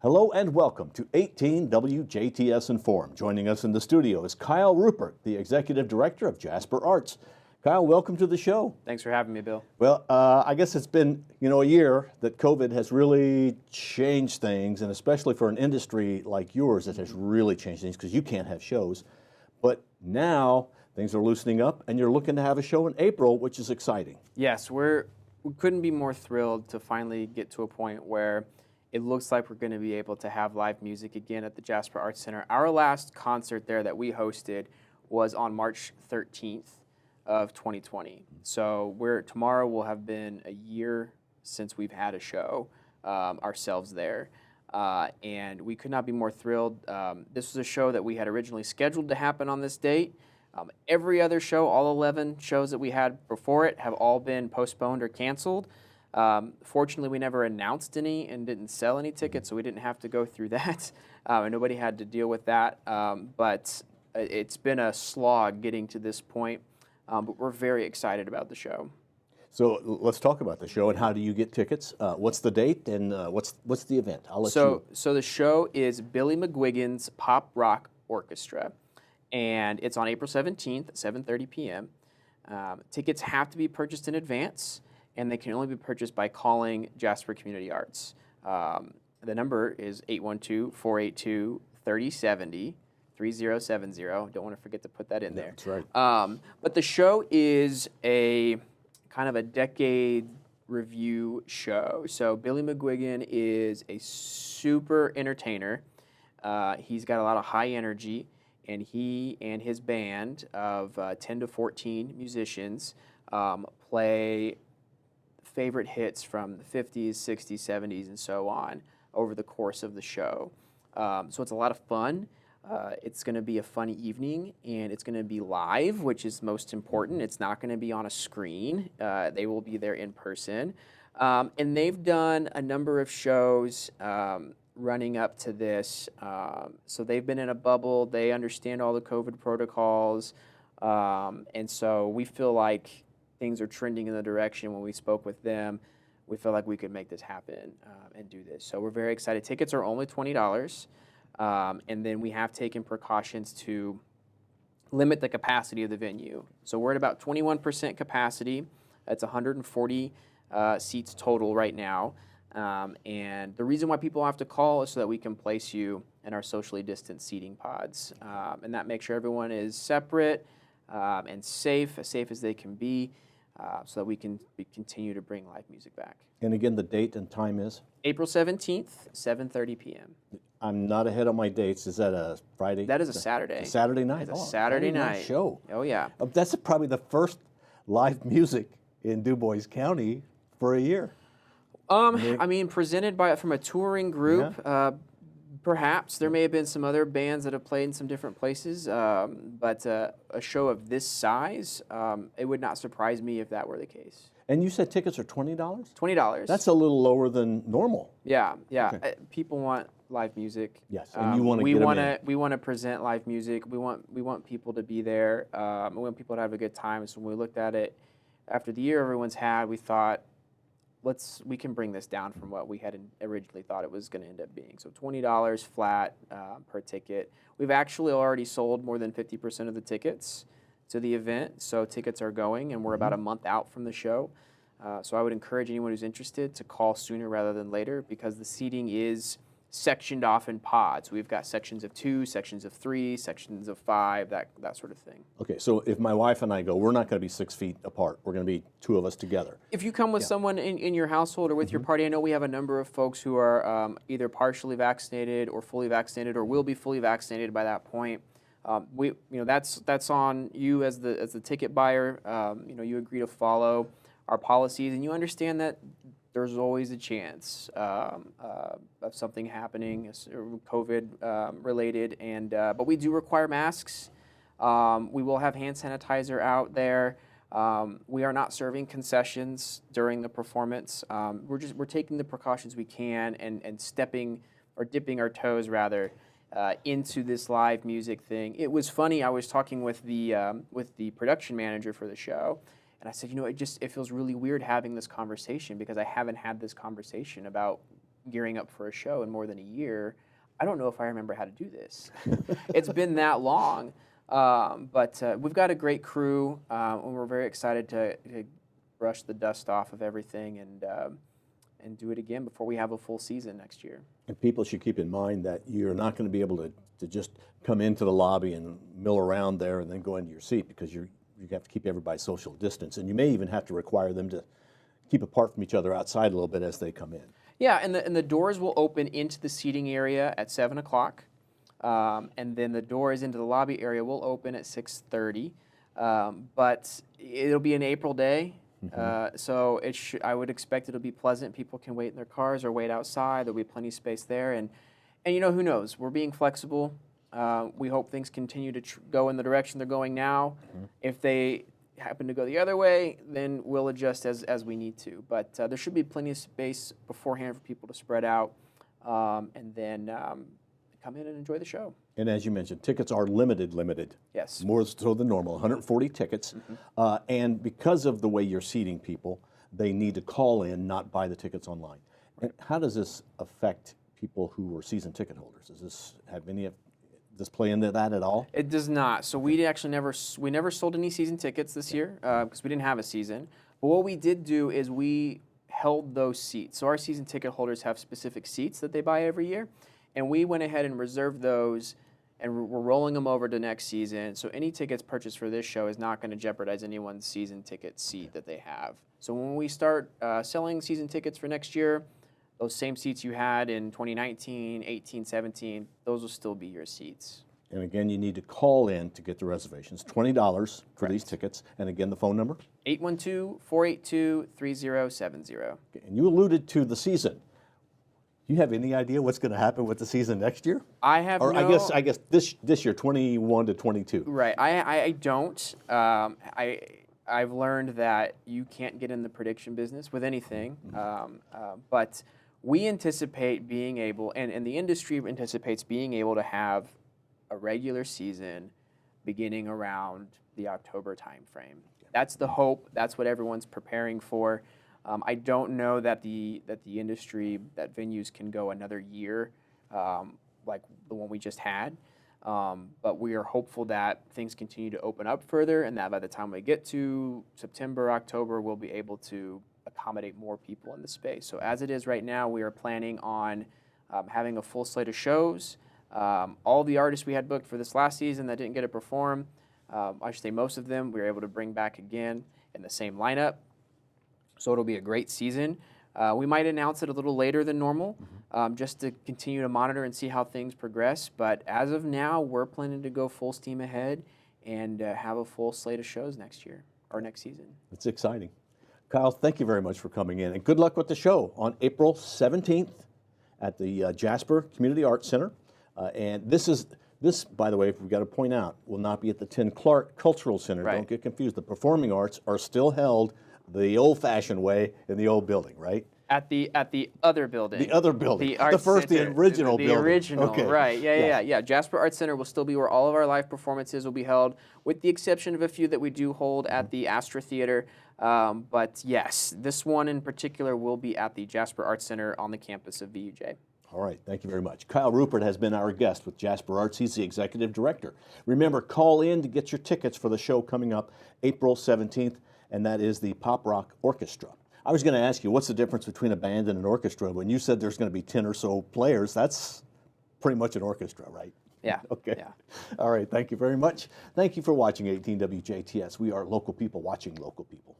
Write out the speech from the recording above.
Hello and welcome to 18 WJTS in.form. Joining us in the studio is Kyle Rupert, the Executive Director of Jasper Arts. Kyle, welcome to the show. Thanks for having me, Bill. Well, I guess it's been, a year that COVID has really changed things, and especially for an industry like yours, it has really changed things because you can't have shows. But now things are loosening up, and you're looking to have a show in April, which is exciting. Yes, we couldn't be more thrilled to finally get to a point where it looks like we're going to be able to have live music again at the Jasper Arts Center. Our last concert there that we hosted was on March 13th of 2020. So tomorrow will have been a year since we've had a show ourselves there. And we could not be more thrilled. This was a show that we had originally scheduled to happen on this date. Every other show, all 11 shows that we had before it, have all been postponed or canceled. Fortunately, we never announced any and didn't sell any tickets, so we didn't have to go through that, and nobody had to deal with that. But it's been a slog getting to this point, but we're very excited about the show. So let's talk about the show and how do you get tickets? What's the date and what's the event? I'll let you. So the show is Billy McGuigan's Pop Rock Orchestra, and it's on April 17th at 7:30 p.m. Tickets have to be purchased in advance, and they can only be purchased by calling Jasper Community Arts. The number is 812-482-3070, 3070. Don't want to forget to put that in there. That's right. But the show is a kind of a decade review show. So Billy McGuigan is a super entertainer. He's got a lot of high energy, and he and his band of 10 to 14 musicians play favorite hits from the 50s, 60s, 70s, and so on over the course of the show. So it's a lot of fun. It's going to be a fun evening, and it's going to be live, which is most important. It's not going to be on a screen. They will be there in person. And they've done a number of shows running up to this. So they've been in a bubble. They understand all the COVID protocols. And so we feel like things are trending in the direction. When we spoke with them, we feel like we could make this happen and do this. So we're very excited. Tickets are only $20. And then we have taken precautions to limit the capacity of the venue. So we're at about 21% capacity. That's 140 seats total right now. And the reason why people have to call is so that we can place you in our socially distanced seating pods. And that makes sure everyone is separate and safe, as safe as they can be, so that we can continue to bring live music back. And again, the date and time is? April 17th, 7:30 p.m. I'm not ahead on my dates. Is that a Friday? That is a Saturday. A Saturday night? It's a Saturday night show. Oh, yeah. That's probably the first live music in Du Bois County for a year. I mean, presented from a touring group. Yeah. Perhaps there may have been some other bands that have played in some different places, but a show of this size, it would not surprise me if that were the case. And you said tickets are $20? $20. That's a little lower than normal. Yeah. Okay. People want live music. Yes, and you want to get them in. We want to present live music. We want people to be there. We want people to have a good time. So when we looked at it, after the year everyone's had, we thought, we can bring this down from what we had originally thought it was going to end up being. So $20 flat per ticket. We've actually already sold more than 50% of the tickets to the event. So tickets are going, and we're about a month out from the show. So I would encourage anyone who's interested to call sooner rather than later, because the seating is sectioned off in pods. We've got sections of 2, sections of 3, sections of 5, that sort of thing. Okay, so if my wife and I go, we're not going to be 6 feet apart. We're going to be 2 of us together. If you come with someone in your household or with your party, I know we have a number of folks who are either partially vaccinated or fully vaccinated, or will be fully vaccinated by that point. That's on you as the ticket buyer. You agree to follow our policies, and you understand that there's always a chance of something happening, COVID related, but we do require masks. We will have hand sanitizer out there. We are not serving concessions during the performance. We're taking the precautions we can and dipping our toes rather into this live music thing. It was funny. I was talking with the production manager for the show, and I said, it feels really weird having this conversation, because I haven't had this conversation about gearing up for a show in more than a year. I don't know if I remember how to do this. It's been that long. But we've got a great crew, and we're very excited to brush the dust off of everything and do it again before we have a full season next year. And people should keep in mind that you're not going to be able to just come into the lobby and mill around there and then go into your seat, because you have to keep everybody social distance, and you may even have to require them to keep apart from each other outside a little bit as they come in. Yeah, and the doors will open into the seating area at 7 o'clock. And then the doors into the lobby area will open at 6:30, but it'll be an April day, so I would expect it'll be pleasant. People can wait in their cars or wait outside. There'll be plenty of space there, and who knows? We're being flexible. We hope things continue to go in the direction they're going now. If they happen to go the other way, then we'll adjust as we need to. But there should be plenty of space beforehand for people to spread out, and then come in and enjoy the show. And as you mentioned, tickets are limited. Yes. More so than normal, 140 tickets. And because of the way you're seating people, they need to call in, not buy the tickets online. And how does this affect people who are season ticket holders? Does this have any of this play into that at all? It does not. So we actually never sold any season tickets this year because we didn't have a season. But what we did do is we held those seats. So our season ticket holders have specific seats that they buy every year. And we went ahead and reserved those, and we're rolling them over to next season. So any tickets purchased for this show is not going to jeopardize anyone's season ticket seat that they have. So when we start selling season tickets for next year, those same seats you had in 2019, 18, 17, those will still be your seats. And again, you need to call in to get the reservations. $20 for these tickets. And again, the phone number? 812-482-3070. And you alluded to the season. Do you have any idea what's going to happen with the season next year? I have or no... I guess this year, 21 to 22. Right. I don't. I've learned that you can't get in the prediction business with anything. But we anticipate being able, and the industry anticipates being able to have a regular season beginning around the October timeframe. That's the hope. That's what everyone's preparing for. I don't know that the industry, that venues can go another year like the one we just had, but we are hopeful that things continue to open up further, and that by the time we get to September, October, we'll be able to accommodate more people in the space. So as it is right now, we are planning on having a full slate of shows. All the artists we had booked for this last season that didn't get to perform, I should say most of them, we were able to bring back again in the same lineup. So it'll be a great season. We might announce it a little later than normal, just to continue to monitor and see how things progress. But as of now, we're planning to go full steam ahead and have a full slate of shows next year, or next season. It's exciting. Kyle, thank you very much for coming in, and good luck with the show on April 17th at the Jasper Community Arts Center. And this, by the way, we've got to point out, will not be at the Tim Clark Cultural Center. Right. Don't get confused. The performing arts are still held the old-fashioned way in the old building, right? At the other building. The other building. The Arts first, Center. the original the building. original, Okay. right. Yeah. Jasper Arts Center will still be where all of our live performances will be held, with the exception of a few that we do hold at the Astra Theater. But yes, this one in particular will be at the Jasper Arts Center on the campus of VUJ. All right, thank you very much. Kyle Rupert has been our guest with Jasper Arts. He's the executive director. Remember, call in to get your tickets for the show coming up April 17th, and that is the Pop Rock Orchestra. I was going to ask you, what's the difference between a band and an orchestra? When you said there's going to be 10 or so players, that's pretty much an orchestra, right? Yeah. Okay. Yeah. All right, thank you very much. Thank you for watching 18 WJTS. We are local people watching local people.